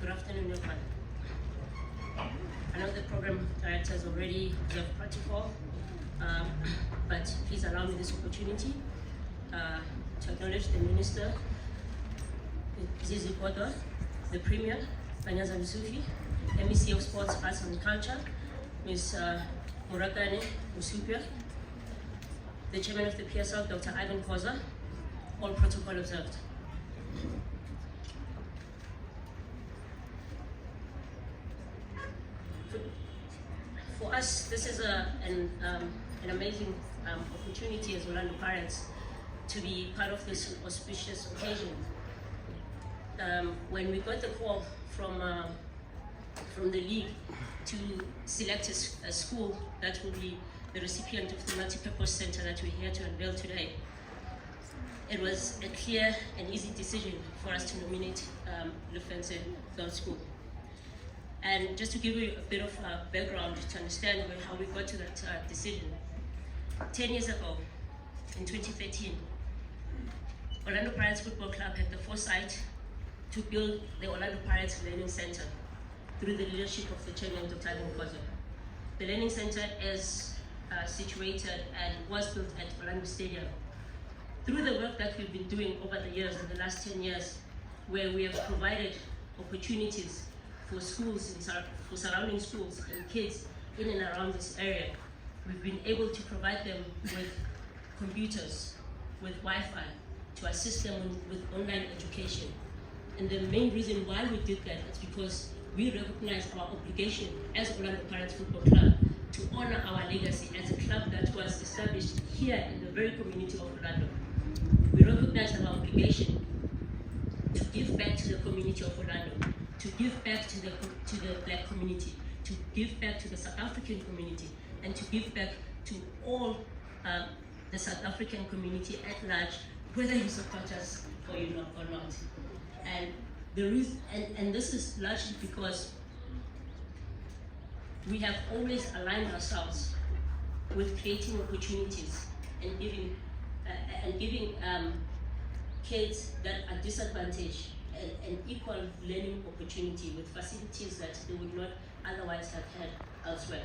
Good afternoon, everyone. I know the program director has already observed protocol, but please allow me this opportunity to acknowledge the Minister, Zizi Kodwa, the Premier, Banyaza Msufi, MEC of Sports, Arts and Culture, Ms. Murakane Musupia, the Chairman of the PSL, Dr. Ivan Koza, all protocol observed. For us, this is an amazing opportunity as Orlando Pirates to be part of this auspicious occasion. When we got the call from the league to select a school that will be the recipient of the multi-purpose center that we're here to unveil today, it was a clear and easy decision for us to nominate Lofentse Girls School. And just to give you a bit of background to understand how we got to that decision, 10 years ago, in 2013, Orlando Pirates Football Club had the foresight to build the Orlando Pirates Learning Center through the leadership of the chairman, Dr. Ivan Koza. The Learning Center is situated and was built at Orlando Stadium. Through the work that we've been doing over the years, in the last 10 years, where we have provided opportunities for schools, for surrounding schools and kids in and around this area, we've been able to provide them with computers, with Wi-Fi, to assist them with online education. And the main reason why we did that is because we recognize our obligation as Orlando Pirates Football Club to honor our legacy as a club that was established here in the very community of Orlando. We recognize our obligation to give back to the community of Orlando, to give back to the Black community, to give back to the South African community, and to give back to all the South African community at large, whether you support us or you know or not. And this is largely because we have always aligned ourselves with creating opportunities and giving kids that are disadvantaged an equal learning opportunity with facilities that they would not otherwise have had elsewhere.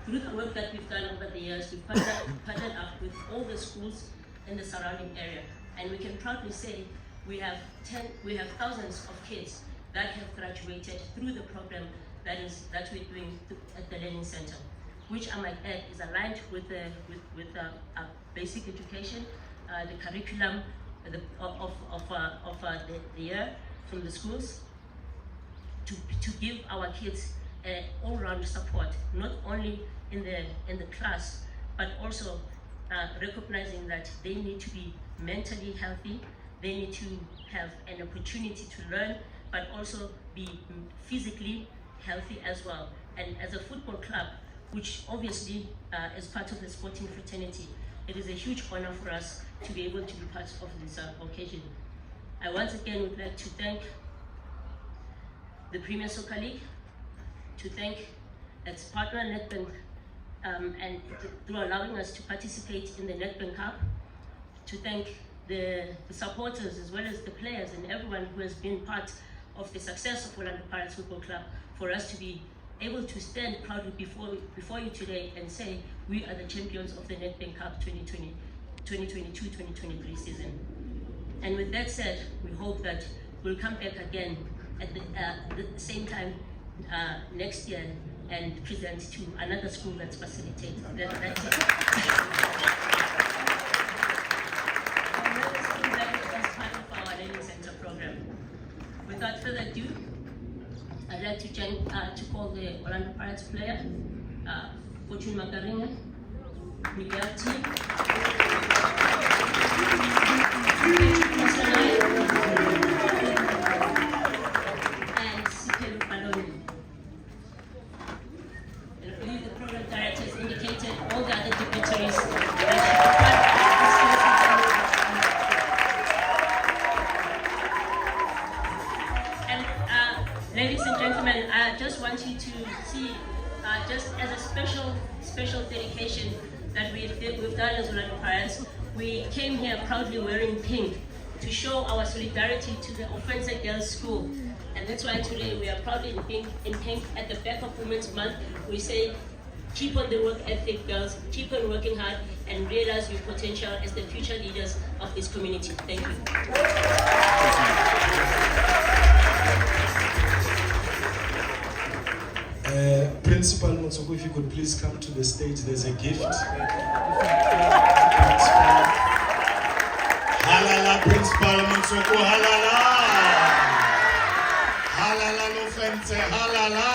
Through the work that we've done over the years, we've partnered up with all the schools in the surrounding area, and we can proudly say we have thousands of kids that have graduated through the program that we're doing at the Learning Center, which I might add is aligned with our basic education, the curriculum of the year from the schools, to give our kids all-round support, not only in the class, but also recognizing that they need to be mentally healthy, they need to have an opportunity to learn, but also be physically healthy as well. And as a football club, which obviously is part of the sporting fraternity, it is a huge honor for us to be able to be part of this occasion. I once again would like to thank the Premier Soccer League, to thank its partner Netbank, and through allowing us to participate in the Netbank Cup, to thank the supporters as well as the players and everyone who has been part of the success of Orlando Pirates Football Club, for us to be able to stand proudly before you today and say we are the champions of the Netbank Cup 2022-2023 season. And with that said, we hope that we'll come back again at the same time next year and present to another school that's facilitated. That's it. As part of our Learning Center program. Without further ado, I'd like to call the Orlando Pirates player, Fortune Makarina, Miguel T. and Sikelu Paloni. And I believe the program director has indicated all the other dignitaries ladies and gentlemen, I just want you to see, just as a special dedication that we've done as Orlando Pirates, we came here proudly wearing pink to show our solidarity to the Lofentse Girls School. And that's why today we are proudly in pink at the back of Women's Month. We say, keep on the work ethic, girls, keep on working hard, and realize your potential as the future leaders of this community. Thank you. Principal Motsoko, if you could please come to the stage, there's a gift. Halala, Principal Motsoko, halala! Halala, Lofentse, halala!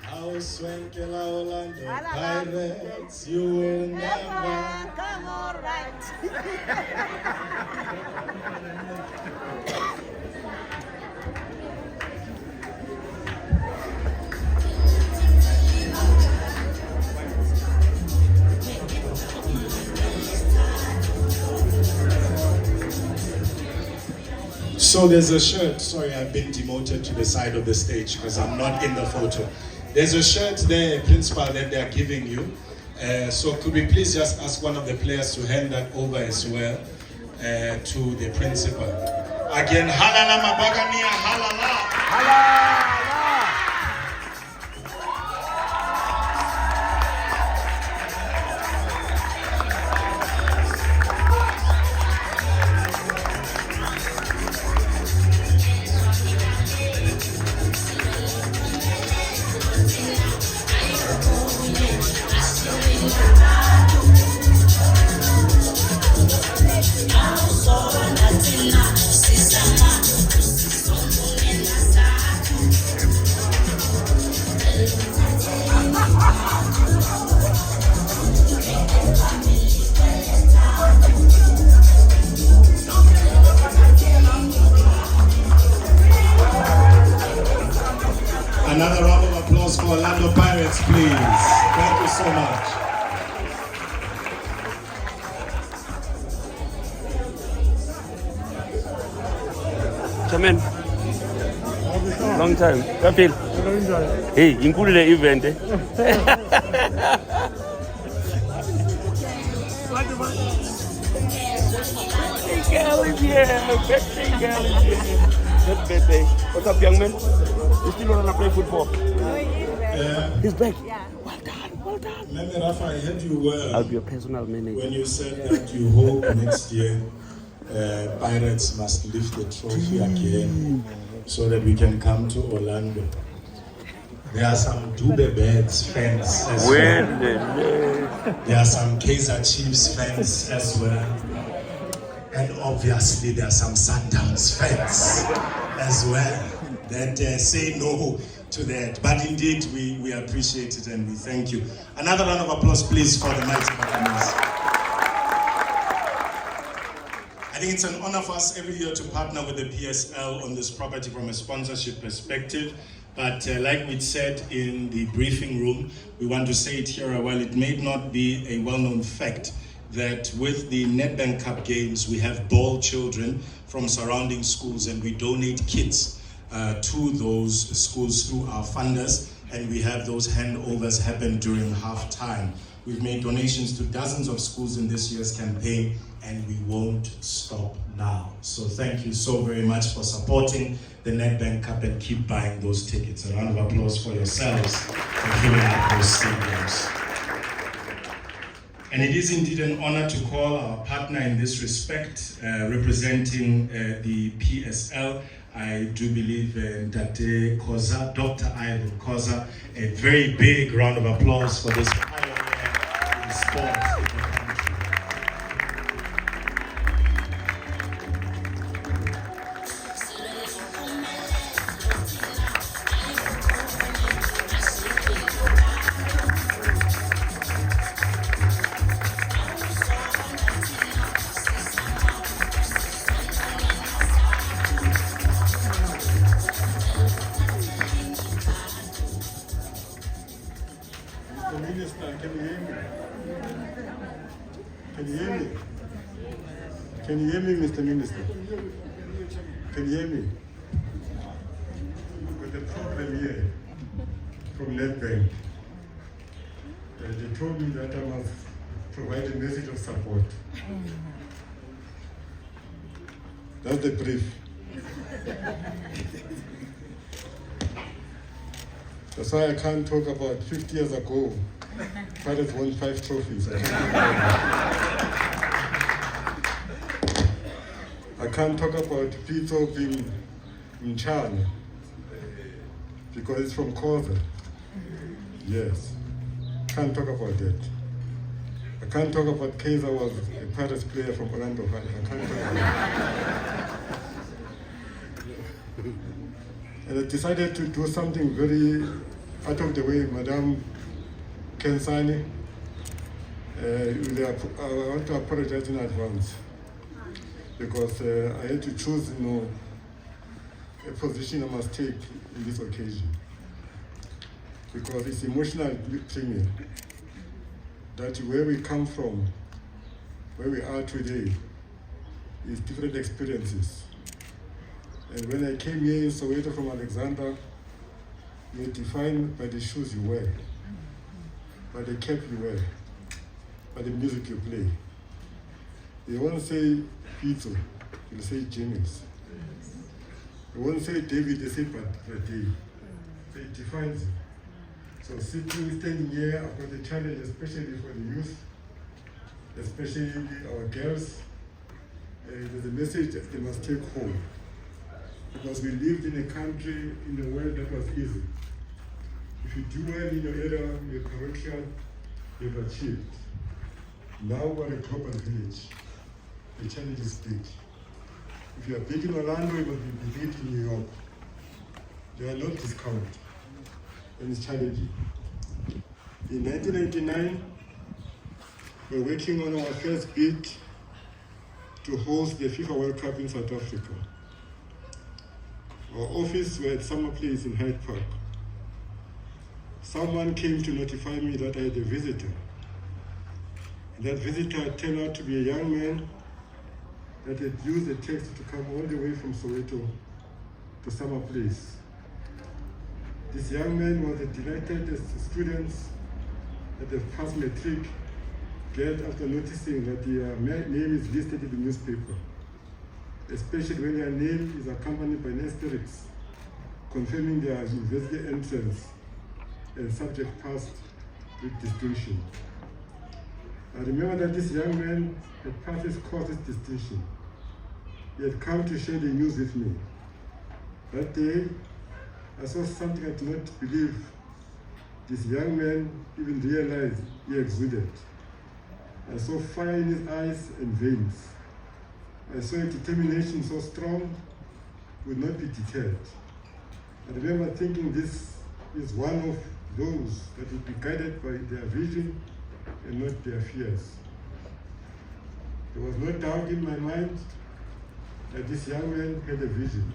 House Wenkela Orlando Pirates, you will never come all right. So there's a shirt, sorry I've been demoted to the side of the stage because I'm not in the photo. There's a shirt there, Principal, that they're giving you. So could we please just ask one of the players to hand that over as well to the Principal. Again, halala mabagania, halala! Halala! Another round of applause for Orlando Pirates, please. Thank you so much. Come in. Long time. Kapil. Hey, include the event. Birthday girl is here. Birthday girl is here. Good birthday. What's up, young man? You still want to play football? No, He's back. yeah. Well done, well done. Meme Rafa, I heard you well I'll be your personal manager. when you said that you hope next year Pirates must lift the trophy again so that we can come to Orlando. There are some Dube Birds fans as well. There are some Kaizer Chiefs fans as well. And obviously there are some Sundowns fans as well that say no to that. But indeed, we appreciate it and we thank you. Another round of applause, please, for the mighty performance. I think it's an honor for us every year to partner with the PSL on this property from a sponsorship perspective. But like we said in the briefing room, we want to say it here, while it may not be a well-known fact, that with the Nedbank Cup games, we have ball children from surrounding schools and we donate kits to those schools through our funders, and we have those handovers happen during half-time. We've made donations to dozens of schools in this year's campaign, and we won't stop now. So thank you so very much for supporting the Nedbank Cup and keep buying those tickets. A round of applause for yourselves for filling up those stadiums. And it is indeed an honor to call our partner in this respect, representing the PSL. I do believe Dr. Koza, Dr. Ivan Koza, a very big round of applause for this pioneer in sports in the country. Mr. Minister, can you hear me? Can you hear me? Can you hear me, Mr. Minister? Can you hear me? With the program here from Nedbank, they told me that I must provide a message of support. That's the brief. That's why I can't talk about 50 years ago. Pirates won 5 trophies. I can't talk about Pito being in China because it's from Koza. Yes, can't talk about that. I can't talk about Kaiser was a Pirates player from Orlando. I can't talk about that. And I decided to do something very out of the way, Madam Kensani. I want to apologize in advance because I had to choose, a position I must take in this occasion. Because it's emotional to me that where we come from, where we are today, is different experiences. And when I came here in Soweto from Alexander, you were defined by the shoes you wear, by the cap you wear, by the music you play. They won't say Pizzo, they'll say James. They won't say David, they say Dave. So it defines you. So standing here, I've got a challenge, especially for the youth, especially our girls. There's a message that they must take home. Because we lived in a country, in a world that was easy. If you do well in your area, your correction, you've achieved. Now we're a global village. The challenge is big. If you are big in Orlando, you must be big in New York. They are not discounted. And it's challenging. In 1999, we were working on our first bid to host the FIFA World Cup in South Africa. Our office were at Summer Place in Hyde Park. Someone came to notify me that I had a visitor. And that visitor turned out to be a young man that had used a taxi to come all the way from Soweto to Summer Place. This young man was delighted as the students that have passed matric get after noticing that their name is listed in the newspaper, especially when their name is accompanied by an asterisk confirming their university entrance and subject passed with distinction. I remember that this young man had passed his course with distinction. He had come to share the news with me. That day, I saw something I did not believe this young man even realized he exuded. I saw fire in his eyes and veins. I saw a determination so strong, would not be deterred. I remember thinking this is one of those that would be guided by their vision and not their fears. There was no doubt in my mind that this young man had a vision.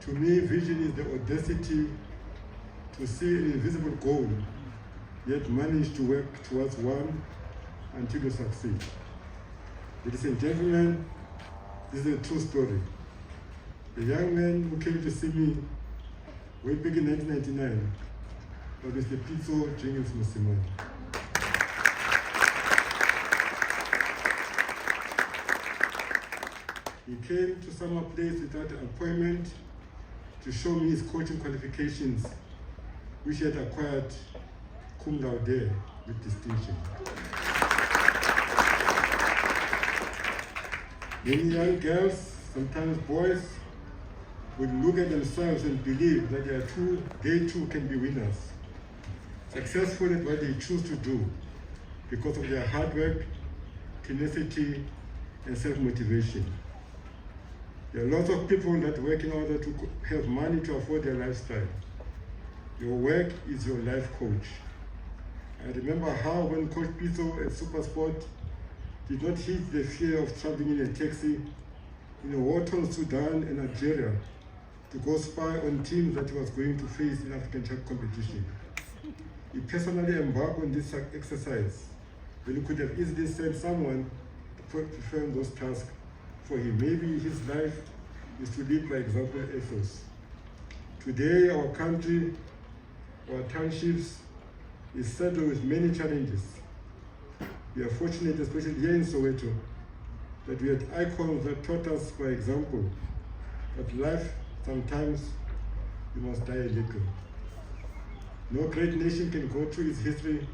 To me, vision is the audacity to see an invisible goal, yet manage to work towards one until you succeed. Ladies and gentlemen, this is a true story. The young man who came to see me way back in 1999 was Mr. Pizzo James Musimani. He came to Summer Place without an appointment to show me his coaching qualifications, which he had acquired cum laude with distinction. Many young girls, sometimes boys, would look at themselves and believe that they too can be winners, successful at what they choose to do because of their hard work, tenacity, and self-motivation. There are lots of people that work in order to have money to afford their lifestyle. Your work is your life coach. I remember how when Coach Pizzo at Supersport did not hit the fear of traveling in a taxi in a war-torn Sudan and Algeria to go spy on teams that he was going to face in African Cup competition. He personally embarked on this exercise when he could have easily sent someone to perform those tasks for him. Maybe his life is to lead by example ethos. Today, our country, our townships, is saddled with many challenges. We are fortunate, especially here in Soweto, that we had icons that taught us, by example, that life sometimes you must die a little. No great nation can go through its history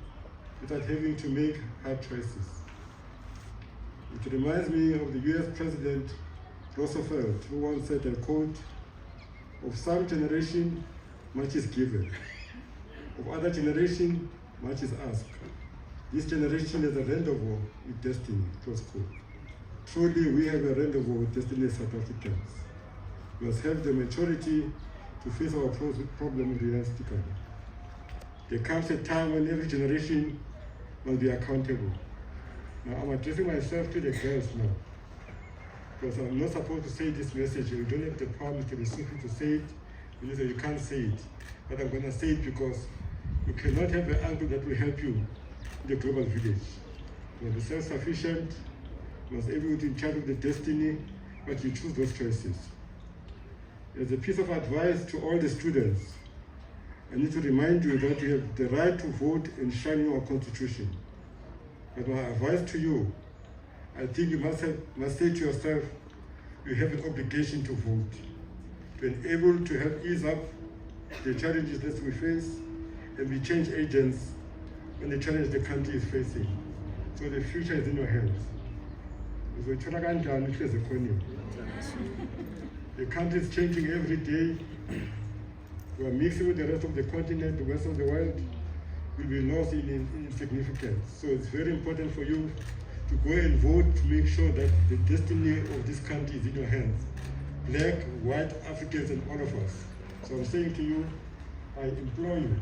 without having to make hard choices. It reminds me of the US President Roosevelt, who once said, I quote, "Of some generation, much is given. Of other generation, much is asked. This generation has a rendezvous with destiny," close quote. Truly, we have a rendezvous with destiny as South Africans. We must have the maturity to face our problem realistically. There comes a time when every generation must be accountable. Now, I'm addressing myself to the girls now, because I'm not supposed to say this message. You don't have the power, Mr. Lesotho, to say it. You say you can't say it. But I'm going to say it because you cannot have an uncle that will help you in the global village. You must be self-sufficient. You must be able to in charge of the destiny, but you choose those choices. As a piece of advice to all the students, I need to remind you that you have the right to vote and shine in our constitution. But my advice to you, I think you must say to yourself, you have an obligation to vote, to be able to help ease up the challenges that we face and be change agents when the challenge the country is facing. So the future is in your hands. The country is changing every day. We are mixing with the rest of the continent, the rest of the world will be lost in insignificance. So it's very important for you to go and vote to make sure that the destiny of this country is in your hands. Black, white, Africans, and all of us. So I'm saying to you, I implore you,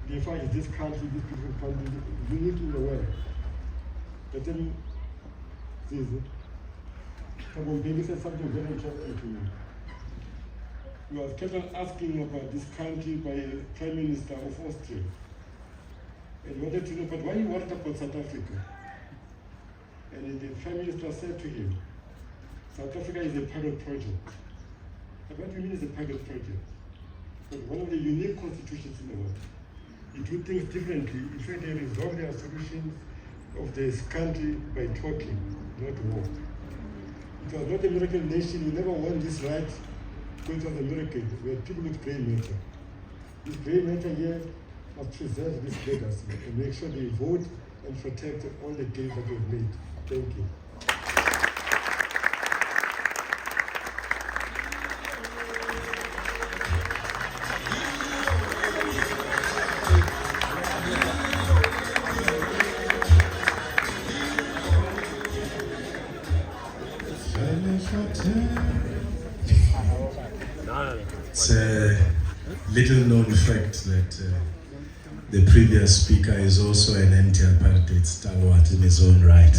DEFA is this country, this beautiful country, unique in the world. But then, Baby said something very interesting to me. We was kept on asking about this country by the Prime Minister of Austria. And wanted to know, but why you worried about South Africa? And the Prime Minister said to him, South Africa is a pilot project. But what do you mean is a pilot project? But one of the unique constitutions in the world. They do things differently. In fact, they resolve their solutions of this country by talking, not war. It was not a miracle nation. We never won this right because it was a miracle. We had people with grey matter. This grey matter here must preserve this legacy and make sure they vote and protect all the gains that we've made. Thank you. It's a little known fact that the previous speaker is also an anti-apartheid stalwart in his own right,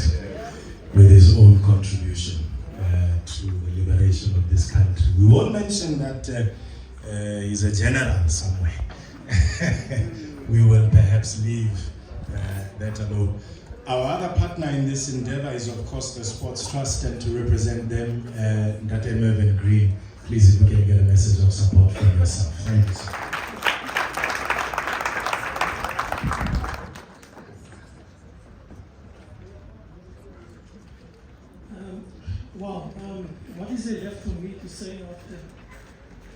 with his own contribution to the liberation of this country. We won't mention that he's a general somewhere. We will perhaps leave that alone. Our other partner in this endeavor is, of course, the Sports Trust, and to represent them, Ngate Mervyn Green. Please, if we can get a message of support from yourself. Thank you. What is there left for me to say after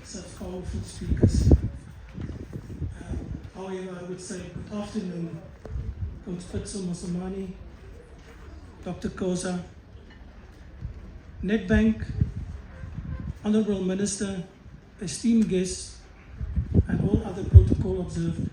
such powerful speakers? However, I would say good afternoon, Conspitzo Mosamani, Dr. Koza, Nedbank, Honorable Minister, esteemed guests, and all other protocol observed.